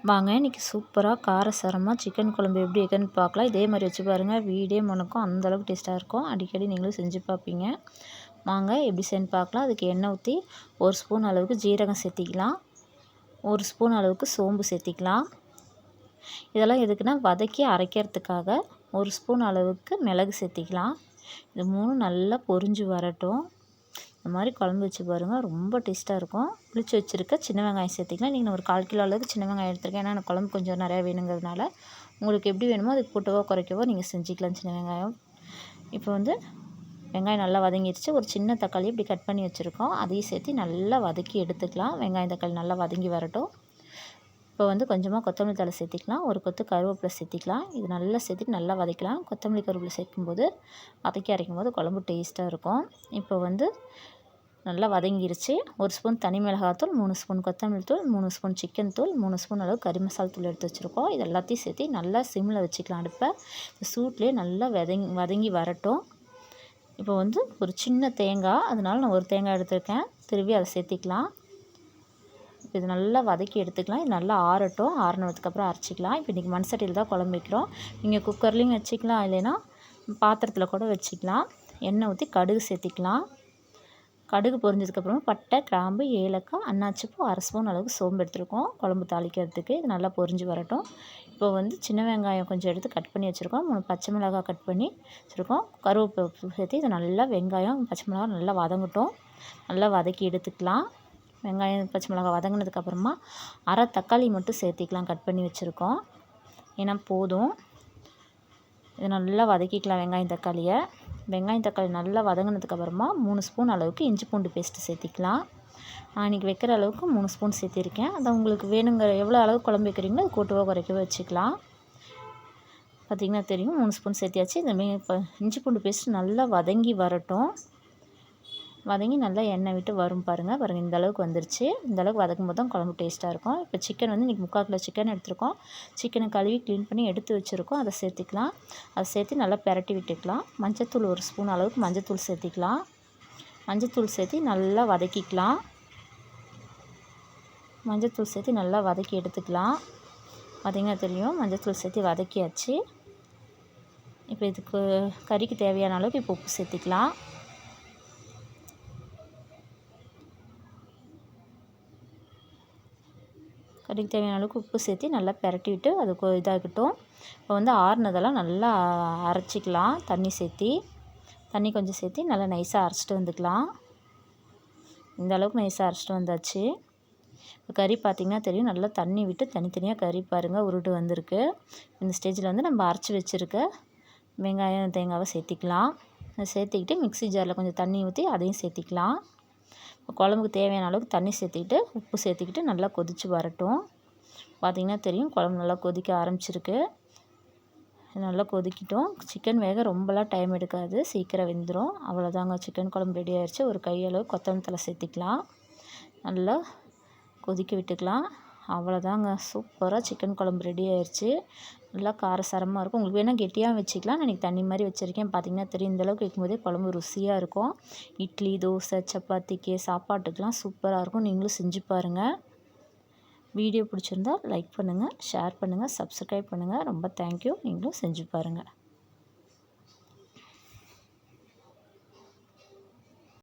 வாங்க இன்றைக்கி சூப்பராக காரசாரமாக சிக்கன் குழம்பு எப்படி இருக்குன்னு பார்க்கலாம். இதே மாதிரி வச்சு பாருங்கள், வீடே மணக்கும், அந்தளவுக்கு டேஸ்ட்டாக இருக்கும். அடிக்கடி நீங்களும் செஞ்சு பார்ப்பீங்க. வாங்க எப்படி செய்யணும்னு பார்க்கலாம். அதுக்கு எண்ணெய் ஊற்றி 1 ஸ்பூன் அளவுக்கு ஜீரகம் சேர்த்திக்கலாம், 1 ஸ்பூன் அளவுக்கு சோம்பு சேர்த்திக்கலாம். இதெல்லாம் எதுக்குன்னா வதக்கி அரைக்கிறதுக்காக. 1 ஸ்பூன் அளவுக்கு மிளகு சேர்த்திக்கலாம். இது 3 நல்லா பொரிஞ்சு வரட்டும். இந்த மாதிரி குழம்பு வச்சு பாருங்கள், ரொம்ப டேஸ்ட்டாக இருக்கும். புளிச்சு வச்சுருக்க சின்ன வெங்காயம் சேர்த்திக்கலாம். இன்றைக்கி நான் ஒரு 1/4 கிலோ அளவுக்கு சின்ன வெங்காயம் எடுத்துருக்கேன். ஏன்னா எனக்கு குழம்பு கொஞ்சம் நிறையா வேணுங்கிறதுனால. உங்களுக்கு எப்படி வேணுமோ அதுக்கு கூட்டவோ குறைக்கவோ நீங்கள் செஞ்சுக்கலாம் சின்ன வெங்காயம். இப்போ வந்து வெங்காயம் நல்லா வதங்கிடுச்சு. ஒரு சின்ன தக்காளி இப்படி கட் பண்ணி வச்சுருக்கோம், அதையும் சேர்த்து நல்லா வதக்கி எடுத்துக்கலாம். வெங்காயம் தக்காளி நல்லா வதங்கி வரட்டும். இப்போ வந்து கொஞ்சமாக கொத்தமல்லி தழை சேர்த்திக்கலாம், ஒரு கொத்து கருவேப்பிலை சேர்த்திக்கலாம். இது நல்லா சேர்த்துட்டு நல்லா வதக்கலாம். கொத்தமல்லி கருவேப்பிலை சேர்க்கும்போது வதக்கி அரைக்கும்போது குழம்பு டேஸ்ட்டாக இருக்கும். இப்போ வந்து நல்லா வதங்கிருச்சு. 1 ஸ்பூன் தனி மிளகாத்தூள், 3 ஸ்பூன் கொத்தமல்லி தூள், 3 ஸ்பூன் சிக்கன் தூள், 3 ஸ்பூன் அளவு கறி மசாலா தூள் எடுத்து வச்சுருக்கோம். இது எல்லாத்தையும் சேர்த்து நல்லா சிம்மில் வச்சுக்கலாம் அடுப்பை. இந்த சூட்லேயே நல்லா வதங்கி வரட்டும். இப்போ வந்து ஒரு சின்ன தேங்காய், அதனால் நான் ஒரு தேங்காய் எடுத்துருக்கேன், திருவி அதை சேர்த்திக்கலாம். இப்போ இது நல்லா வதக்கி எடுத்துக்கலாம். இது நல்லா ஆறட்டும். ஆறினதுக்கப்புறம் அரைச்சிக்கலாம். இப்போ இன்றைக்கி மண் சட்டியில் தான் குழம்பு வைக்கிறோம். நீங்கள் குக்கர்லேயும் வச்சுக்கலாம், இல்லைன்னா பாத்திரத்தில் கூட வச்சுக்கலாம். எண்ணெய் ஊற்றி கடுகு சேர்த்திக்கலாம். கடுகு பொரிஞ்சதுக்கப்புறம் பட்டை, கிராம்பு, ஏலக்காய், அன்னாச்சிப்பூ, 1/2 ஸ்பூன் அளவுக்கு சோம்பு எடுத்துருக்கோம் குழம்பு தாளிக்கிறதுக்கு. இது நல்லா பொரிஞ்சு வரட்டும். இப்போ வந்து சின்ன வெங்காயம் கொஞ்சம் எடுத்து கட் பண்ணி வச்சுருக்கோம், 3 பச்சை மிளகாய் கட் பண்ணி வச்சுருக்கோம், கருவேப்பிலை சேர்த்து இது நல்லா வெங்காயம் பச்சை மிளகாய் நல்லா வதங்கட்டும். நல்லா வதக்கி எடுத்துக்கலாம். வெங்காயம் பச்சை மிளகாய் வதங்கினதுக்கப்புறமா அரை தக்காளி மட்டும் சேர்த்திக்கலாம், கட் பண்ணி வச்சுருக்கோம். ஏன்னா போதும். இதை நல்லா வதக்கிக்கலாம் வெங்காயம் தக்காளியை. வெங்காயம் தக்காளி நல்லா வதங்கினதுக்கப்புறமா 3 ஸ்பூன் அளவுக்கு இஞ்சி பூண்டு பேஸ்ட்டு சேர்த்திக்கலாம். நான் இன்றைக்கி வைக்கிற அளவுக்கு 3 ஸ்பூன் சேர்த்திருக்கேன். அதை உங்களுக்கு வேணுங்கிற எவ்வளோ அளவு குழம்பு வைக்கிறீங்களோ அது கூட்டவோ குறைக்கவோ வச்சுக்கலாம். பார்த்திங்கன்னா தெரியும், 3 ஸ்பூன் சேர்த்தியாச்சு. இந்த இஞ்சி பூண்டு பேஸ்ட்டு நல்லா வதங்கி வரட்டும். வதங்கி நல்லா எண்ணெய் விட்டு வரும் பாருங்கள். இந்த அளவுக்கு வந்துருச்சு. இந்த அளவுக்கு வதக்கும் போது தான் குழம்பு டேஸ்ட்டாக இருக்கும். இப்போ சிக்கன் வந்து இன்றைக்கி 3/4 கிலோ சிக்கன் எடுத்துருக்கோம். சிக்கனை கழுவி க்ளீன் பண்ணி எடுத்து வச்சுருக்கோம், அதை சேர்த்திக்கலாம். அதை சேர்த்து நல்லா பிரட்டி விட்டுக்கலாம். மஞ்சத்தூள் 1 ஸ்பூன் அளவுக்கு மஞ்சத்தூள் சேர்த்திக்கலாம். மஞ்சத்தூள் சேர்த்து நல்லா வதக்கிக்கலாம். மஞ்சத்தூள் சேர்த்து நல்லா வதக்கி எடுத்துக்கலாம். பார்த்திங்கன்னா தெரியும், மஞ்சத்தூள் சேர்த்து வதக்கியாச்சு. இப்போ இதுக்கு கறிக்கு தேவையான அளவுக்கு இப்போ உப்பு சேர்த்திக்கலாம். கறிக்கு தேவையான அளவுக்கு உப்பு சேர்த்து நல்லா பிரட்டி விட்டு அது இதாகட்டும். இப்போ வந்து ஆறுனதெல்லாம் நல்லா அரைச்சிக்கலாம். தண்ணி சேர்த்தி, தண்ணி கொஞ்சம் சேர்த்தி நல்லா நைஸாக அரைச்சிட்டு வந்துக்கலாம். இந்த அளவுக்கு நைஸாக அரைச்சிட்டு வந்தாச்சு. இப்போ கறி பார்த்திங்கன்னா தெரியும், நல்லா தண்ணி விட்டு தனித்தனியாக கறி பாருங்கள் உருட்டு வந்திருக்கு. இந்த ஸ்டேஜில் வந்து நம்ம அரைச்சி வச்சுருக்க வெங்காயம் தேங்காவை சேர்த்திக்கலாம். அதை சேர்த்திக்கிட்டு மிக்ஸி ஜாரில் கொஞ்சம் தண்ணி ஊற்றி அதையும் சேர்த்திக்கலாம். குழம்புக்கு தேவையான அளவுக்கு தண்ணி சேர்த்திக்கிட்டு உப்பு சேர்த்திக்கிட்டு நல்லா கொதித்து வரட்டும். பார்த்திங்கன்னா தெரியும், குழம்பு நல்லா கொதிக்க ஆரம்பிச்சிருக்கு. நல்லா கொதிக்கிட்டோம். சிக்கன் வேக ரொம்பலாம் டைம் எடுக்காது, சீக்கிரம் வெந்துடும். அவ்வளோதாங்க, சிக்கன் குழம்பு ரெடி ஆயிடுச்சு. ஒரு கையளவு கொத்தமல்லி தழை சேர்த்திக்கலாம். நல்லா கொதிக்க விட்டுக்கலாம். அவ்வளோதாங்க, சூப்பராக சிக்கன் குழம்பு ரெடி ஆயிடுச்சு. நல்லா காரசாரமாக இருக்கும். உங்களுக்கு வேணால் கெட்டியாக வச்சுக்கலாம். நான் இன்றைக்கி தண்ணி மாதிரி வச்சுருக்கேன். பார்த்திங்கன்னா தெரியும், இந்தளவுக்கு வைக்கும்போதே குழம்பு ருசியாக இருக்கும். இட்லி, தோசை, சப்பாத்திக்கு, சாப்பாட்டுக்கெலாம் சூப்பராக இருக்கும். நீங்களும் செஞ்சு பாருங்கள். வீடியோ பிடிச்சிருந்தா லைக் பண்ணுங்கள், ஷேர் பண்ணுங்கள், சப்ஸ்கிரைப் பண்ணுங்கள். ரொம்ப தேங்க்யூ. நீங்களும் செஞ்சு பாருங்கள்.